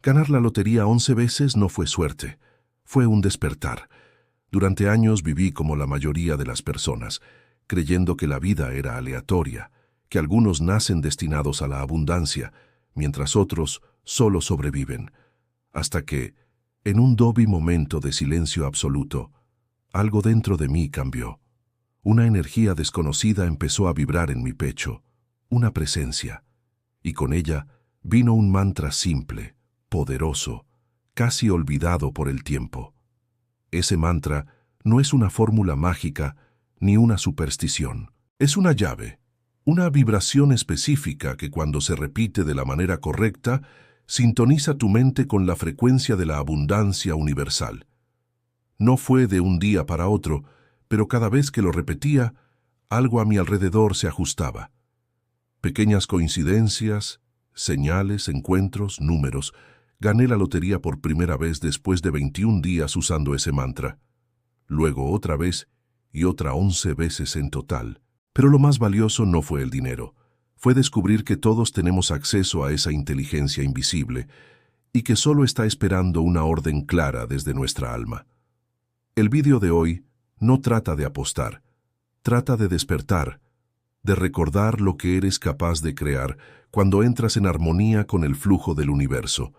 Ganar la lotería 11 veces no fue suerte, fue un despertar. Durante años viví como la mayoría de las personas, creyendo que la vida era aleatoria, que algunos nacen destinados a la abundancia, mientras otros solo sobreviven. Hasta que, en un doble momento de silencio absoluto, algo dentro de mí cambió. Una energía desconocida empezó a vibrar en mi pecho, una presencia, y con ella vino un mantra simple, poderoso, casi olvidado por el tiempo. Ese mantra no es una fórmula mágica ni una superstición. Es una llave, una vibración específica que cuando se repite de la manera correcta, sintoniza tu mente con la frecuencia de la abundancia universal. No fue de un día para otro, pero cada vez que lo repetía, algo a mi alrededor se ajustaba. Pequeñas coincidencias, señales, encuentros, números. Gané la lotería por primera vez después de 21 días usando ese mantra. Luego otra vez y otra 11 veces en total. Pero lo más valioso no fue el dinero. Fue descubrir que todos tenemos acceso a esa inteligencia invisible y que solo está esperando una orden clara desde nuestra alma. El vídeo de hoy no trata de apostar, trata de despertar, de recordar lo que eres capaz de crear cuando entras en armonía con el flujo del universo.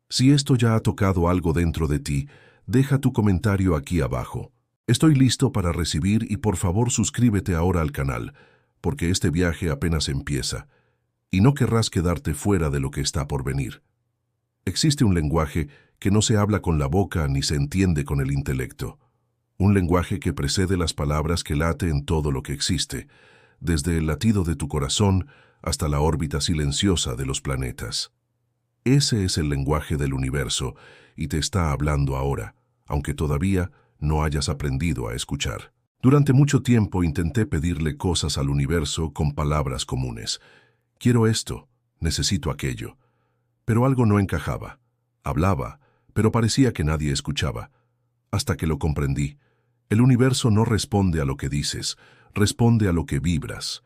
Si esto ya ha tocado algo dentro de ti, deja tu comentario aquí abajo. Estoy listo para recibir y por favor suscríbete ahora al canal, porque este viaje apenas empieza, y no querrás quedarte fuera de lo que está por venir. Existe un lenguaje que no se habla con la boca ni se entiende con el intelecto. Un lenguaje que precede las palabras que late en todo lo que existe, desde el latido de tu corazón hasta la órbita silenciosa de los planetas. Ese es el lenguaje del universo y te está hablando ahora, aunque todavía no hayas aprendido a escuchar. Durante mucho tiempo intenté pedirle cosas al universo con palabras comunes. Quiero esto, necesito aquello. Pero algo no encajaba. Hablaba, pero parecía que nadie escuchaba. Hasta que lo comprendí. El universo no responde a lo que dices, responde a lo que vibras.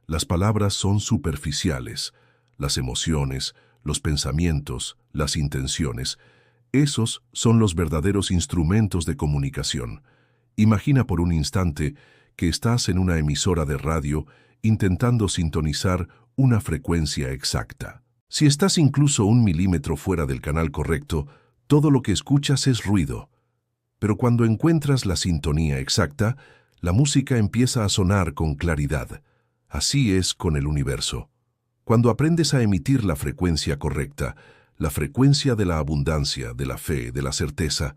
Las palabras son superficiales. Las emociones, los pensamientos, las intenciones. Esos son los verdaderos instrumentos de comunicación. Imagina por un instante que estás en una emisora de radio intentando sintonizar una frecuencia exacta. Si estás incluso 1 milímetro fuera del canal correcto, todo lo que escuchas es ruido. Pero cuando encuentras la sintonía exacta, la música empieza a sonar con claridad. Así es con el universo. Cuando aprendes a emitir la frecuencia correcta, la frecuencia de la abundancia, de la fe, de la certeza,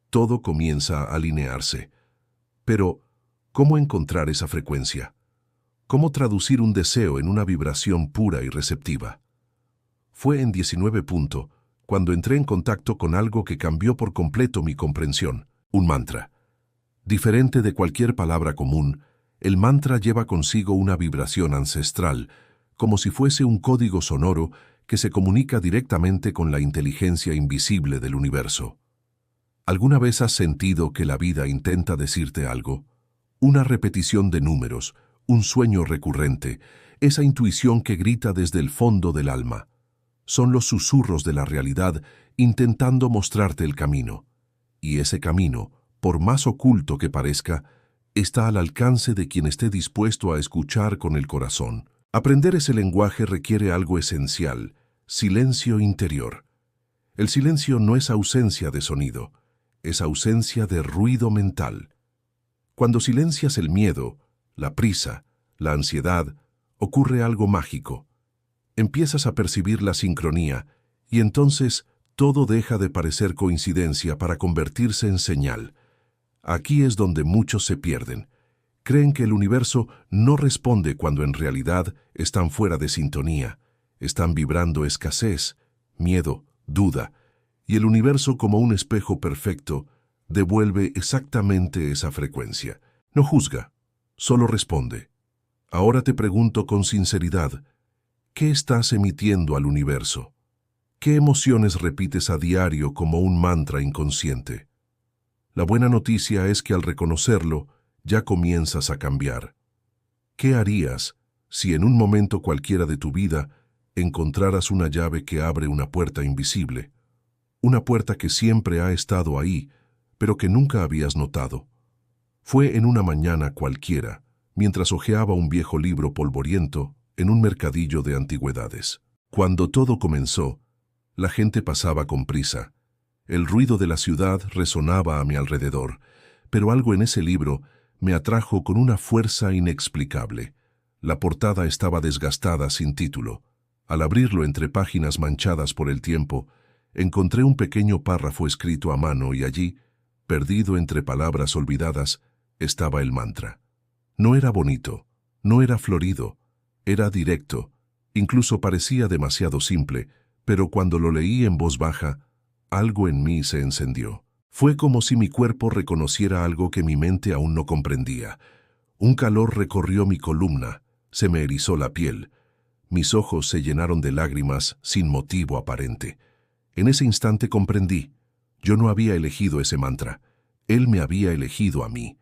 todo comienza a alinearse. Pero, ¿cómo encontrar esa frecuencia? ¿Cómo traducir un deseo en una vibración pura y receptiva? Fue en 19 punto, cuando entré en contacto con algo que cambió por completo mi comprensión, un mantra. Diferente de cualquier palabra común, el mantra lleva consigo una vibración ancestral, como si fuese un código sonoro que se comunica directamente con la inteligencia invisible del universo. ¿Alguna vez has sentido que la vida intenta decirte algo? Una repetición de números, un sueño recurrente, esa intuición que grita desde el fondo del alma. Son los susurros de la realidad intentando mostrarte el camino. Y ese camino, por más oculto que parezca, está al alcance de quien esté dispuesto a escuchar con el corazón. Aprender ese lenguaje requiere algo esencial, silencio interior. El silencio no es ausencia de sonido, es ausencia de ruido mental. Cuando silencias el miedo, la prisa, la ansiedad, ocurre algo mágico. Empiezas a percibir la sincronía y entonces todo deja de parecer coincidencia para convertirse en señal. Aquí es donde muchos se pierden. Creen que el universo no responde cuando en realidad están fuera de sintonía. Están vibrando escasez, miedo, duda, y el universo como un espejo perfecto devuelve exactamente esa frecuencia. No juzga, solo responde. Ahora te pregunto con sinceridad, ¿qué estás emitiendo al universo? ¿Qué emociones repites a diario como un mantra inconsciente? La buena noticia es que al reconocerlo, ya comienzas a cambiar. ¿Qué harías si en un momento cualquiera de tu vida encontraras una llave que abre una puerta invisible, una puerta que siempre ha estado ahí, pero que nunca habías notado. Fue en una mañana cualquiera, mientras hojeaba un viejo libro polvoriento en un mercadillo de antigüedades. Cuando todo comenzó, la gente pasaba con prisa. El ruido de la ciudad resonaba a mi alrededor, pero algo en ese libro me atrajo con una fuerza inexplicable. La portada estaba desgastada sin título. Al abrirlo entre páginas manchadas por el tiempo, encontré un pequeño párrafo escrito a mano y allí, perdido entre palabras olvidadas, estaba el mantra. No era bonito, no era florido, era directo, incluso parecía demasiado simple, pero cuando lo leí en voz baja, algo en mí se encendió. Fue como si mi cuerpo reconociera algo que mi mente aún no comprendía. Un calor recorrió mi columna, se me erizó la piel. Mis ojos se llenaron de lágrimas sin motivo aparente. En ese instante comprendí. Yo no había elegido ese mantra. Él me había elegido a mí.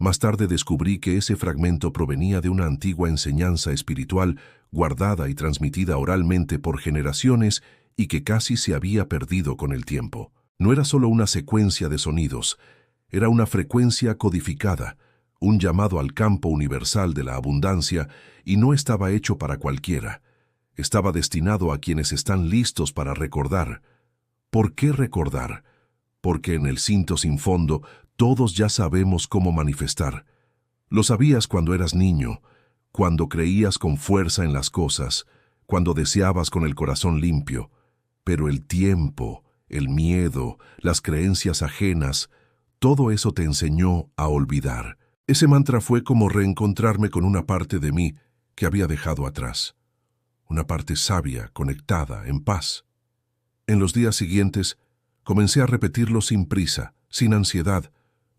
Más tarde descubrí que ese fragmento provenía de una antigua enseñanza espiritual guardada y transmitida oralmente por generaciones y que casi se había perdido con el tiempo. No era solo una secuencia de sonidos, era una frecuencia codificada, un llamado al campo universal de la abundancia, y no estaba hecho para cualquiera. Estaba destinado a quienes están listos para recordar. ¿Por qué recordar? Porque en el cinto sin fondo todos ya sabemos cómo manifestar. Lo sabías cuando eras niño, cuando creías con fuerza en las cosas, cuando deseabas con el corazón limpio. Pero el tiempo, el miedo, las creencias ajenas, todo eso te enseñó a olvidar. Ese mantra fue como reencontrarme con una parte de mí que había dejado atrás. Una parte sabia, conectada, en paz. En los días siguientes, comencé a repetirlo sin prisa, sin ansiedad,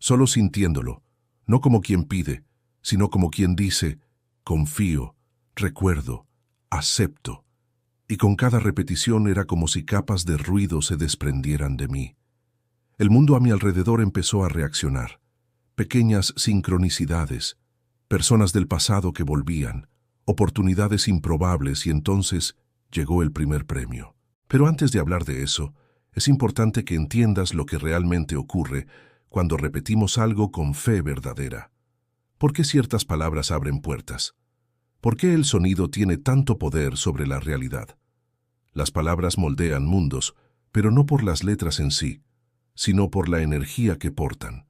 solo sintiéndolo, no como quien pide, sino como quien dice, confío, recuerdo, acepto. Y con cada repetición era como si capas de ruido se desprendieran de mí. El mundo a mi alrededor empezó a reaccionar. Pequeñas sincronicidades, personas del pasado que volvían, oportunidades improbables, y entonces llegó el primer premio. Pero antes de hablar de eso, es importante que entiendas lo que realmente ocurre cuando repetimos algo con fe verdadera. ¿Por qué ciertas palabras abren puertas? ¿Por qué el sonido tiene tanto poder sobre la realidad? Las palabras moldean mundos, pero no por las letras en sí, sino por la energía que portan.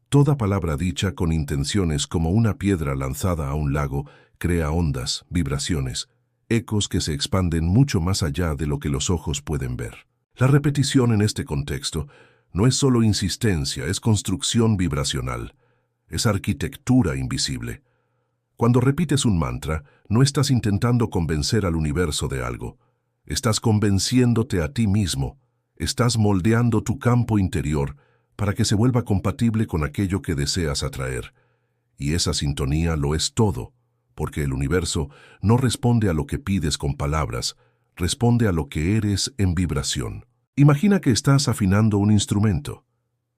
Toda palabra dicha con intenciones como una piedra lanzada a un lago crea ondas, vibraciones, ecos que se expanden mucho más allá de lo que los ojos pueden ver. La repetición en este contexto no es solo insistencia, es construcción vibracional, es arquitectura invisible. Cuando repites un mantra, no estás intentando convencer al universo de algo. Estás convenciéndote a ti mismo. Estás moldeando tu campo interior para que se vuelva compatible con aquello que deseas atraer. Y esa sintonía lo es todo, porque el universo no responde a lo que pides con palabras, responde a lo que eres en vibración. Imagina que estás afinando un instrumento.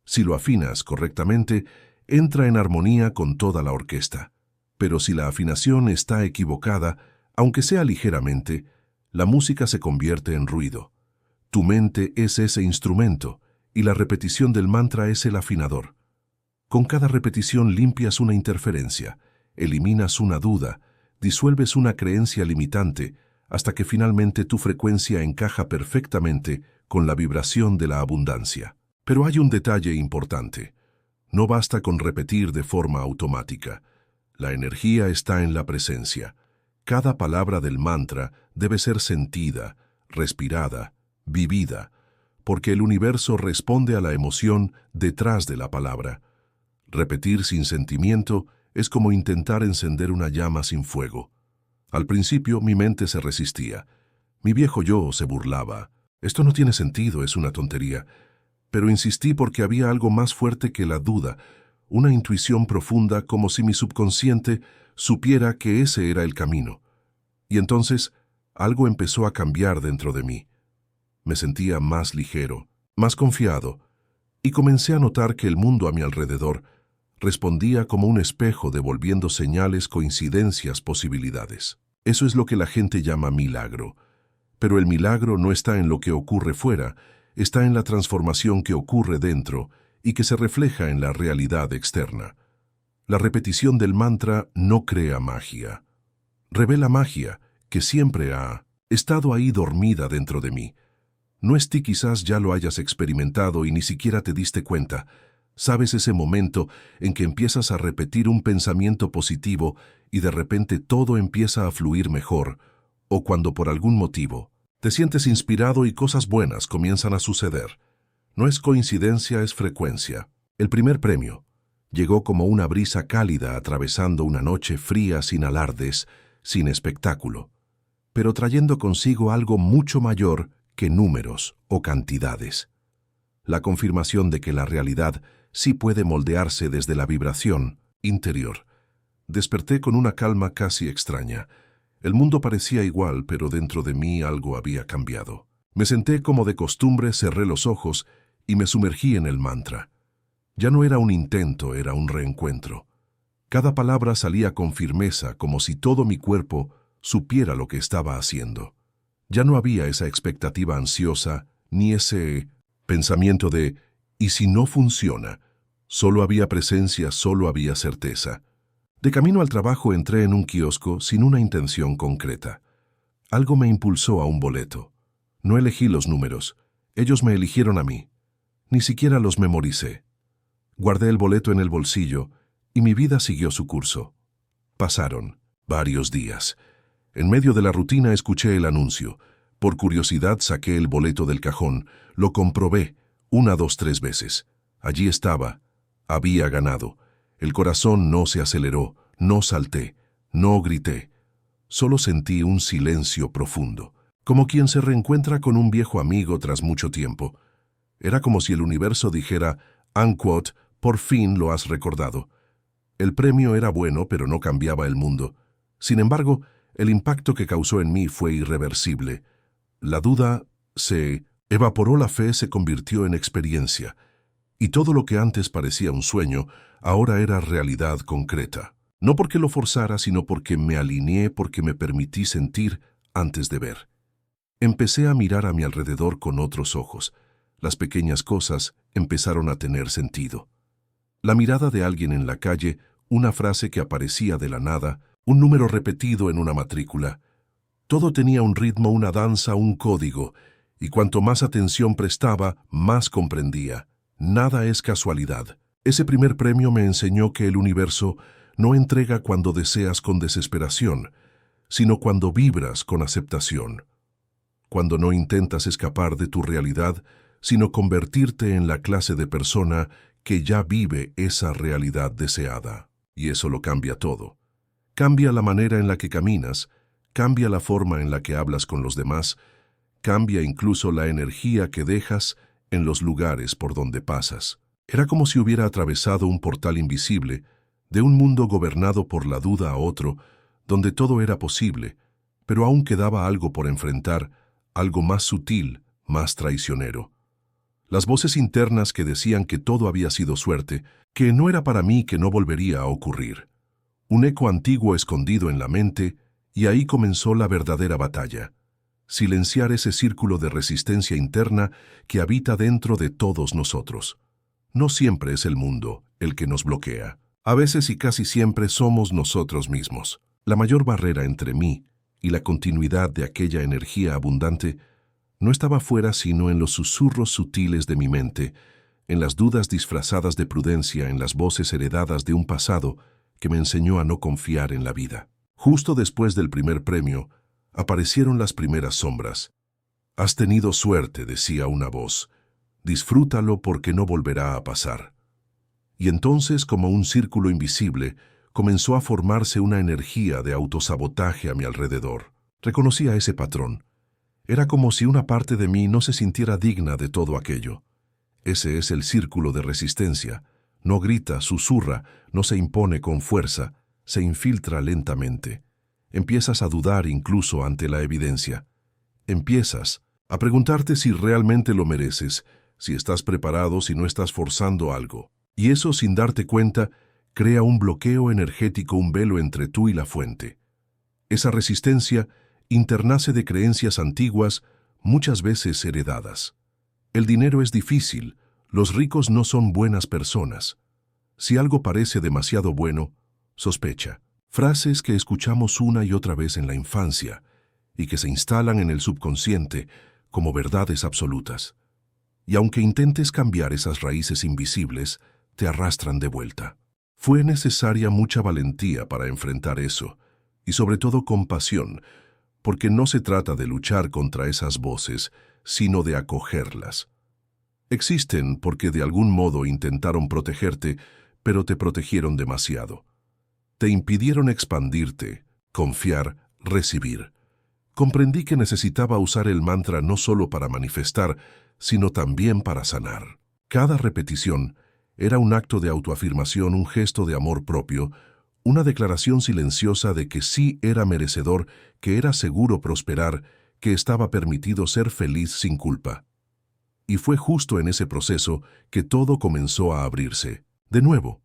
Si lo afinas correctamente, entra en armonía con toda la orquesta. Pero si la afinación está equivocada, aunque sea ligeramente, la música se convierte en ruido. Tu mente es ese instrumento y la repetición del mantra es el afinador. Con cada repetición limpias una interferencia, eliminas una duda, disuelves una creencia limitante, hasta que finalmente tu frecuencia encaja perfectamente con la vibración de la abundancia. Pero hay un detalle importante. No basta con repetir de forma automática. La energía está en la presencia. Cada palabra del mantra debe ser sentida, respirada, vivida, porque el universo responde a la emoción detrás de la palabra. Repetir sin sentimiento es como intentar encender una llama sin fuego. Al principio mi mente se resistía. Mi viejo yo se burlaba. Esto no tiene sentido, es una tontería. Pero insistí porque había algo más fuerte que la duda, una intuición profunda como si mi subconsciente supiera que ese era el camino. Y entonces algo empezó a cambiar dentro de mí. Me sentía más ligero, más confiado, y comencé a notar que el mundo a mi alrededor respondía como un espejo devolviendo señales, coincidencias, posibilidades. Eso es lo que la gente llama milagro. Pero el milagro no está en lo que ocurre fuera, está en la transformación que ocurre dentro y que se refleja en la realidad externa. La repetición del mantra no crea magia. Revela magia que siempre ha estado ahí dormida dentro de mí. No es ti, quizás ya lo hayas experimentado y ni siquiera te diste cuenta. ¿Sabes ese momento en que empiezas a repetir un pensamiento positivo y de repente todo empieza a fluir mejor? O cuando por algún motivo te sientes inspirado y cosas buenas comienzan a suceder. No es coincidencia, es frecuencia. El primer premio llegó como una brisa cálida atravesando una noche fría sin alardes, sin espectáculo, pero trayendo consigo algo mucho mayor que números o cantidades. La confirmación de que la realidad sí puede moldearse desde la vibración interior. Desperté con una calma casi extraña. El mundo parecía igual, pero dentro de mí algo había cambiado. Me senté como de costumbre, cerré los ojos y me sumergí en el mantra. Ya no era un intento, era un reencuentro. Cada palabra salía con firmeza, como si todo mi cuerpo supiera lo que estaba haciendo. Ya no había esa expectativa ansiosa, ni ese pensamiento de «¿y si no funciona?». Solo había presencia, solo había certeza. De camino al trabajo entré en un kiosco sin una intención concreta. Algo me impulsó a un boleto. No elegí los números, ellos me eligieron a mí. Ni siquiera los memoricé. Guardé el boleto en el bolsillo y mi vida siguió su curso. Pasaron varios días. En medio de la rutina escuché el anuncio. Por curiosidad saqué el boleto del cajón, lo comprobé 1, 2, 3 veces. Allí estaba. Había ganado. El corazón no se aceleró, no salté, no grité. Solo sentí un silencio profundo, como quien se reencuentra con un viejo amigo tras mucho tiempo. Era como si el universo dijera, unquote, por fin lo has recordado. El premio era bueno, pero no cambiaba el mundo. Sin embargo, el impacto que causó en mí fue irreversible. La duda se evaporó, la fe se convirtió en experiencia, y todo lo que antes parecía un sueño, ahora era realidad concreta. No porque lo forzara, sino porque me alineé, porque me permití sentir antes de ver. Empecé a mirar a mi alrededor con otros ojos. Las pequeñas cosas empezaron a tener sentido. La mirada de alguien en la calle, una frase que aparecía de la nada, un número repetido en una matrícula. Todo tenía un ritmo, una danza, un código, y cuanto más atención prestaba, más comprendía. Nada es casualidad. Ese primer premio me enseñó que el universo no entrega cuando deseas con desesperación, sino cuando vibras con aceptación. Cuando no intentas escapar de tu realidad, sino convertirte en la clase de persona que ya vive esa realidad deseada. Y eso lo cambia todo. Cambia la manera en la que caminas, cambia la forma en la que hablas con los demás, cambia incluso la energía que dejas en los lugares por donde pasas. Era como si hubiera atravesado un portal invisible, de un mundo gobernado por la duda a otro, donde todo era posible, pero aún quedaba algo por enfrentar, algo más sutil, más traicionero. Las voces internas que decían que todo había sido suerte, que no era para mí, que no volvería a ocurrir. Un eco antiguo escondido en la mente, y ahí comenzó la verdadera batalla. Silenciar ese círculo de resistencia interna que habita dentro de todos nosotros. No siempre es el mundo el que nos bloquea. A veces y casi siempre somos nosotros mismos. La mayor barrera entre mí y la continuidad de aquella energía abundante no estaba fuera sino en los susurros sutiles de mi mente, en las dudas disfrazadas de prudencia, en las voces heredadas de un pasado que me enseñó a no confiar en la vida. Justo después del primer premio, aparecieron las primeras sombras. «Has tenido suerte», decía una voz. «Disfrútalo porque no volverá a pasar». Y entonces, como un círculo invisible, comenzó a formarse una energía de autosabotaje a mi alrededor. Reconocía ese patrón. Era como si una parte de mí no se sintiera digna de todo aquello. Ese es el círculo de resistencia. No grita, susurra, no se impone con fuerza, se infiltra lentamente. Empiezas a dudar incluso ante la evidencia. Empiezas a preguntarte si realmente lo mereces, si estás preparado, si no estás forzando algo. Y eso, sin darte cuenta, crea un bloqueo energético, un velo entre tú y la fuente. Esa resistencia internase de creencias antiguas, muchas veces heredadas. El dinero es difícil, los ricos no son buenas personas. Si algo parece demasiado bueno, sospecha. Frases que escuchamos una y otra vez en la infancia y que se instalan en el subconsciente como verdades absolutas. Y aunque intentes cambiar esas raíces invisibles, te arrastran de vuelta. Fue necesaria mucha valentía para enfrentar eso, y sobre todo compasión, porque no se trata de luchar contra esas voces, sino de acogerlas. Existen porque de algún modo intentaron protegerte, pero te protegieron demasiado. Te impidieron expandirte, confiar, recibir. Comprendí que necesitaba usar el mantra no solo para manifestar, sino también para sanar. Cada repetición era un acto de autoafirmación, un gesto de amor propio, una declaración silenciosa de que sí era merecedor, que era seguro prosperar, que estaba permitido ser feliz sin culpa. Y fue justo en ese proceso que todo comenzó a abrirse. De nuevo,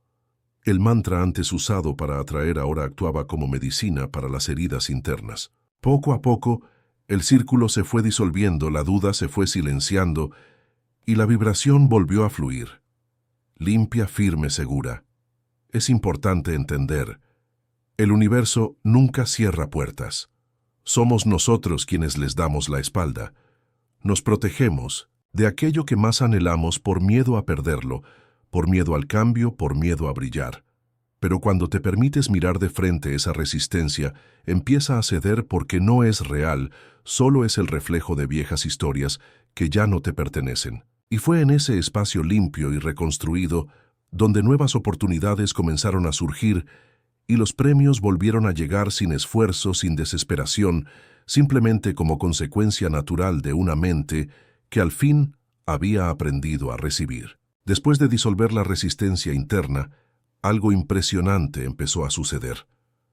el mantra antes usado para atraer ahora actuaba como medicina para las heridas internas. Poco a poco, el círculo se fue disolviendo, la duda se fue silenciando y la vibración volvió a fluir. Limpia, firme, segura. Es importante entender, el universo nunca cierra puertas. Somos nosotros quienes les damos la espalda. Nos protegemos de aquello que más anhelamos por miedo a perderlo, por miedo al cambio, por miedo a brillar. Pero cuando te permites mirar de frente esa resistencia, empieza a ceder porque no es real, solo es el reflejo de viejas historias que ya no te pertenecen. Y fue en ese espacio limpio y reconstruido donde nuevas oportunidades comenzaron a surgir y los premios volvieron a llegar sin esfuerzo, sin desesperación, simplemente como consecuencia natural de una mente que al fin había aprendido a recibir. Después de disolver la resistencia interna, algo impresionante empezó a suceder.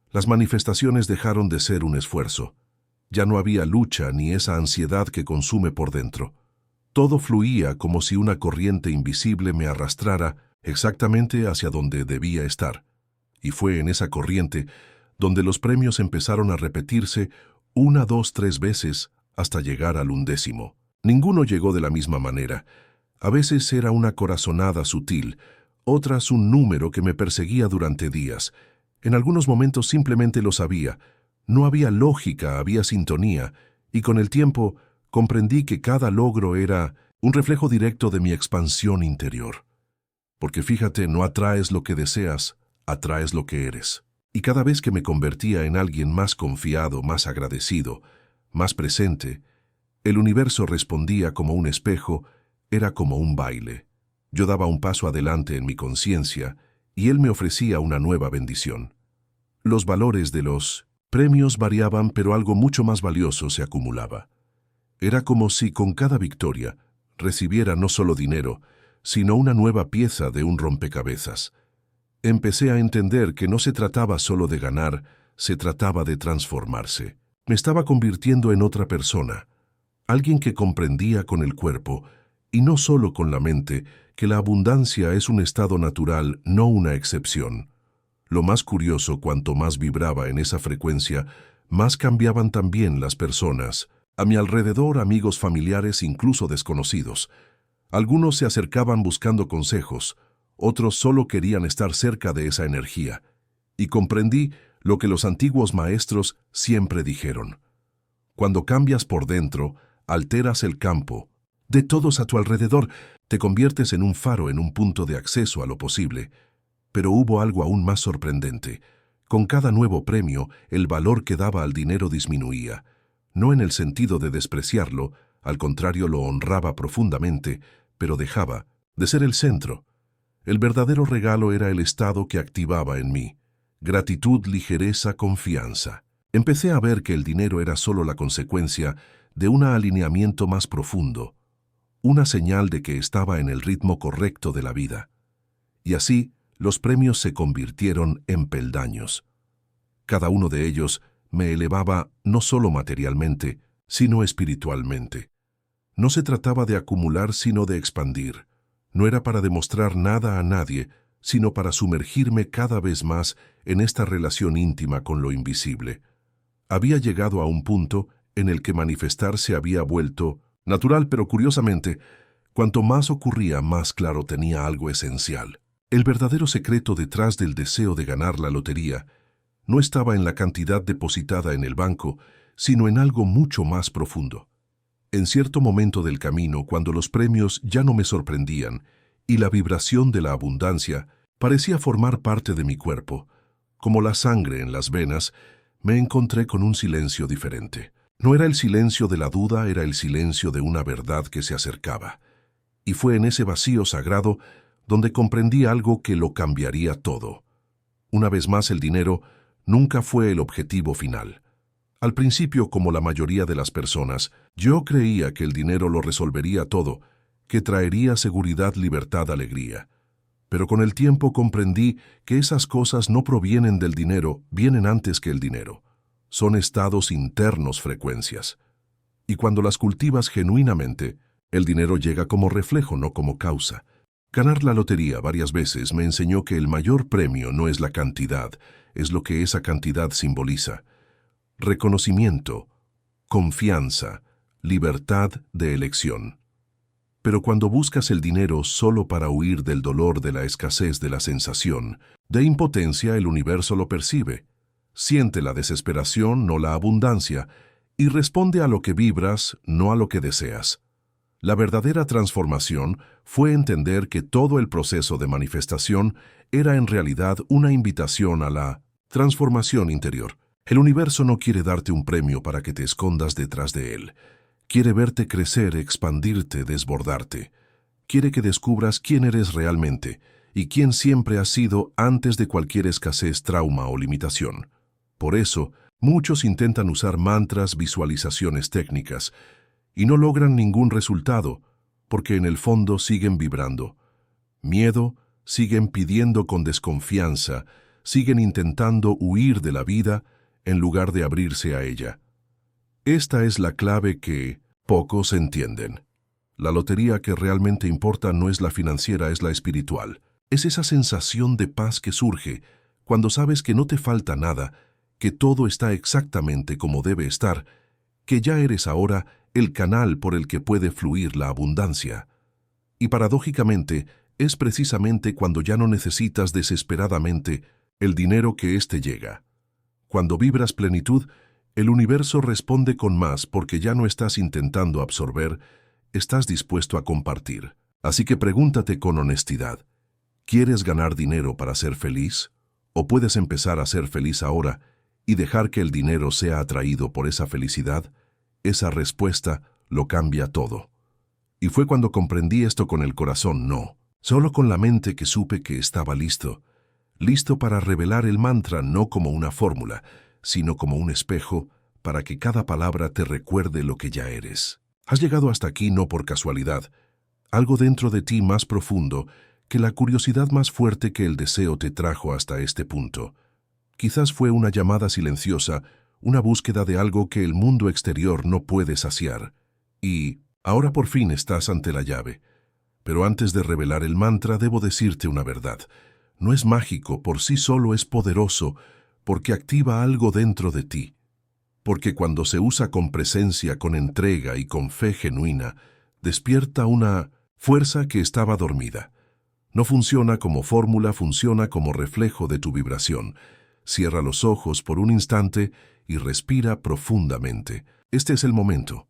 Las manifestaciones dejaron de ser un esfuerzo. Ya no había lucha ni esa ansiedad que consume por dentro. Todo fluía como si una corriente invisible me arrastrara exactamente hacia donde debía estar. Y fue en esa corriente donde los premios empezaron a repetirse 1, 2, 3 veces hasta llegar al 1º. Ninguno llegó de la misma manera. A veces era una corazonada sutil, otras un número que me perseguía durante días. En algunos momentos simplemente lo sabía. No había lógica, había sintonía, y con el tiempo comprendí que cada logro era un reflejo directo de mi expansión interior. Porque fíjate, no atraes lo que deseas, atraes lo que eres. Y cada vez que me convertía en alguien más confiado, más agradecido, más presente, el universo respondía como un espejo, era como un baile. Yo daba un paso adelante en mi conciencia y él me ofrecía una nueva bendición. Los valores de los premios variaban, pero algo mucho más valioso se acumulaba. Era como si con cada victoria recibiera no solo dinero, sino una nueva pieza de un rompecabezas. Empecé a entender que no se trataba solo de ganar, se trataba de transformarse. Me estaba convirtiendo en otra persona, alguien que comprendía con el cuerpo, y no solo con la mente, que la abundancia es un estado natural, no una excepción. Lo más curioso, cuanto más vibraba en esa frecuencia, más cambiaban también las personas. A mi alrededor, amigos, familiares, incluso desconocidos. Algunos se acercaban buscando consejos, otros solo querían estar cerca de esa energía. Y comprendí lo que los antiguos maestros siempre dijeron. Cuando cambias por dentro, alteras el campo. De todos a tu alrededor, te conviertes en un faro, en un punto de acceso a lo posible. Pero hubo algo aún más sorprendente. Con cada nuevo premio, el valor que daba al dinero disminuía. No en el sentido de despreciarlo, al contrario lo honraba profundamente, pero dejaba de ser el centro. El verdadero regalo era el estado que activaba en mí. Gratitud, ligereza, confianza. Empecé a ver que el dinero era solo la consecuencia de un alineamiento más profundo, una señal de que estaba en el ritmo correcto de la vida. Y así, los premios se convirtieron en peldaños. Cada uno de ellos me elevaba no solo materialmente, sino espiritualmente. No se trataba de acumular, sino de expandir. No era para demostrar nada a nadie, sino para sumergirme cada vez más en esta relación íntima con lo invisible. Había llegado a un punto en el que manifestarse había vuelto natural, pero curiosamente, cuanto más ocurría, más claro tenía algo esencial. El verdadero secreto detrás del deseo de ganar la lotería no estaba en la cantidad depositada en el banco, sino en algo mucho más profundo. En cierto momento del camino, cuando los premios ya no me sorprendían y la vibración de la abundancia parecía formar parte de mi cuerpo, como la sangre en las venas, me encontré con un silencio diferente. No era el silencio de la duda, era el silencio de una verdad que se acercaba. Y fue en ese vacío sagrado donde comprendí algo que lo cambiaría todo. Una vez más, el dinero nunca fue el objetivo final. Al principio, como la mayoría de las personas, yo creía que el dinero lo resolvería todo, que traería seguridad, libertad, alegría. Pero con el tiempo comprendí que esas cosas no provienen del dinero, vienen antes que el dinero. Son estados internos, frecuencias. Y cuando las cultivas genuinamente, el dinero llega como reflejo, no como causa. Ganar la lotería varias veces me enseñó que el mayor premio no es la cantidad, es lo que esa cantidad simboliza. Reconocimiento, confianza, libertad de elección. Pero cuando buscas el dinero solo para huir del dolor, de la escasez, de la sensación de impotencia, el universo lo percibe. Siente la desesperación, no la abundancia, y responde a lo que vibras, no a lo que deseas. La verdadera transformación fue entender que todo el proceso de manifestación era en realidad una invitación a la transformación interior. El universo no quiere darte un premio para que te escondas detrás de él. Quiere verte crecer, expandirte, desbordarte. Quiere que descubras quién eres realmente y quién siempre has sido antes de cualquier escasez, trauma o limitación. Por eso, muchos intentan usar mantras, visualizaciones técnicas, y no logran ningún resultado, porque en el fondo siguen vibrando. Miedo, siguen pidiendo con desconfianza, siguen intentando huir de la vida en lugar de abrirse a ella. Esta es la clave que pocos entienden. La lotería que realmente importa no es la financiera, es la espiritual. Es esa sensación de paz que surge cuando sabes que no te falta nada, que todo está exactamente como debe estar, que ya eres ahora el canal por el que puede fluir la abundancia. Y paradójicamente, es precisamente cuando ya no necesitas desesperadamente el dinero que éste llega. Cuando vibras plenitud, el universo responde con más porque ya no estás intentando absorber, estás dispuesto a compartir. Así que pregúntate con honestidad, ¿quieres ganar dinero para ser feliz? ¿O puedes empezar a ser feliz ahora y dejar que el dinero sea atraído por esa felicidad? Esa respuesta lo cambia todo. Y fue cuando comprendí esto con el corazón, no, solo con la mente, que supe que estaba listo. Listo para revelar el mantra no como una fórmula, sino como un espejo para que cada palabra te recuerde lo que ya eres. Has llegado hasta aquí no por casualidad. Algo dentro de ti más profundo, que la curiosidad más fuerte que el deseo te trajo hasta este punto. Quizás fue una llamada silenciosa, una búsqueda de algo que el mundo exterior no puede saciar. Y ahora por fin estás ante la llave. Pero antes de revelar el mantra, debo decirte una verdad. No es mágico, por sí solo es poderoso, porque activa algo dentro de ti. Porque cuando se usa con presencia, con entrega y con fe genuina, despierta una fuerza que estaba dormida. No funciona como fórmula, funciona como reflejo de tu vibración. Cierra los ojos por un instante y respira profundamente. Este es el momento.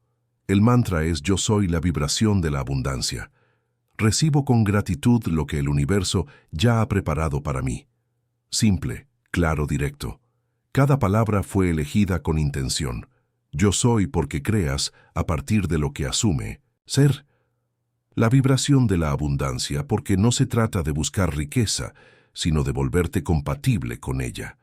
El mantra es: yo soy la vibración de la abundancia. Recibo con gratitud lo que el universo ya ha preparado para mí. Simple, claro, directo. Cada palabra fue elegida con intención. Yo soy porque creas a partir de lo que asume ser. La vibración de la abundancia, porque no se trata de buscar riqueza, sino de volverte compatible con ella.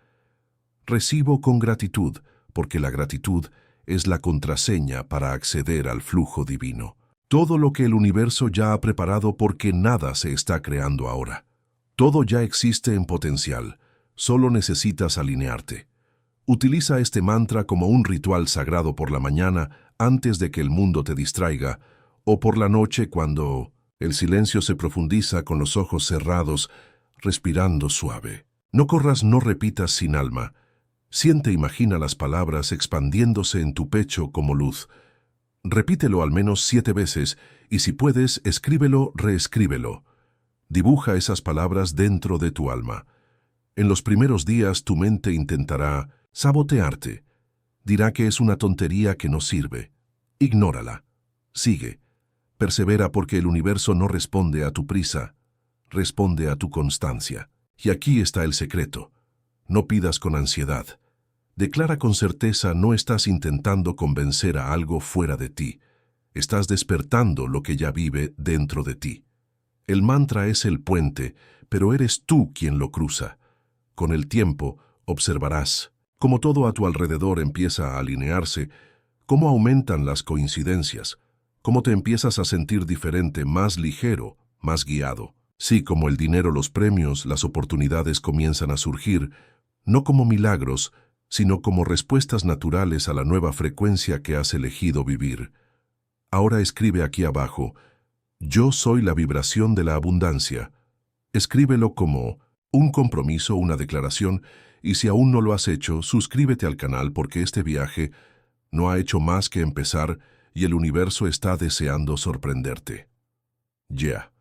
Recibo con gratitud, porque la gratitud es la contraseña para acceder al flujo divino. Todo lo que el universo ya ha preparado, porque nada se está creando ahora. Todo ya existe en potencial, solo necesitas alinearte. Utiliza este mantra como un ritual sagrado por la mañana antes de que el mundo te distraiga, o por la noche cuando el silencio se profundiza, con los ojos cerrados, respirando suave. No corras, no repitas sin alma. Siente e imagina las palabras expandiéndose en tu pecho como luz. Repítelo al menos 7 veces y si puedes, escríbelo, reescríbelo. Dibuja esas palabras dentro de tu alma. En los primeros días tu mente intentará sabotearte. Dirá que es una tontería que no sirve. Ignórala. Sigue. Persevera porque el universo no responde a tu prisa, responde a tu constancia. Y aquí está el secreto. No pidas con ansiedad. Declara con certeza, no estás intentando convencer a algo fuera de ti. Estás despertando lo que ya vive dentro de ti. El mantra es el puente, pero eres tú quien lo cruza. Con el tiempo, observarás cómo todo a tu alrededor empieza a alinearse, cómo aumentan las coincidencias, cómo te empiezas a sentir diferente, más ligero, más guiado. Sí, como el dinero, los premios, las oportunidades comienzan a surgir, no como milagros, sino como respuestas naturales a la nueva frecuencia que has elegido vivir. Ahora escribe aquí abajo: yo soy la vibración de la abundancia. Escríbelo como un compromiso, una declaración, y si aún no lo has hecho, suscríbete al canal porque este viaje no ha hecho más que empezar y el universo está deseando sorprenderte. Ya.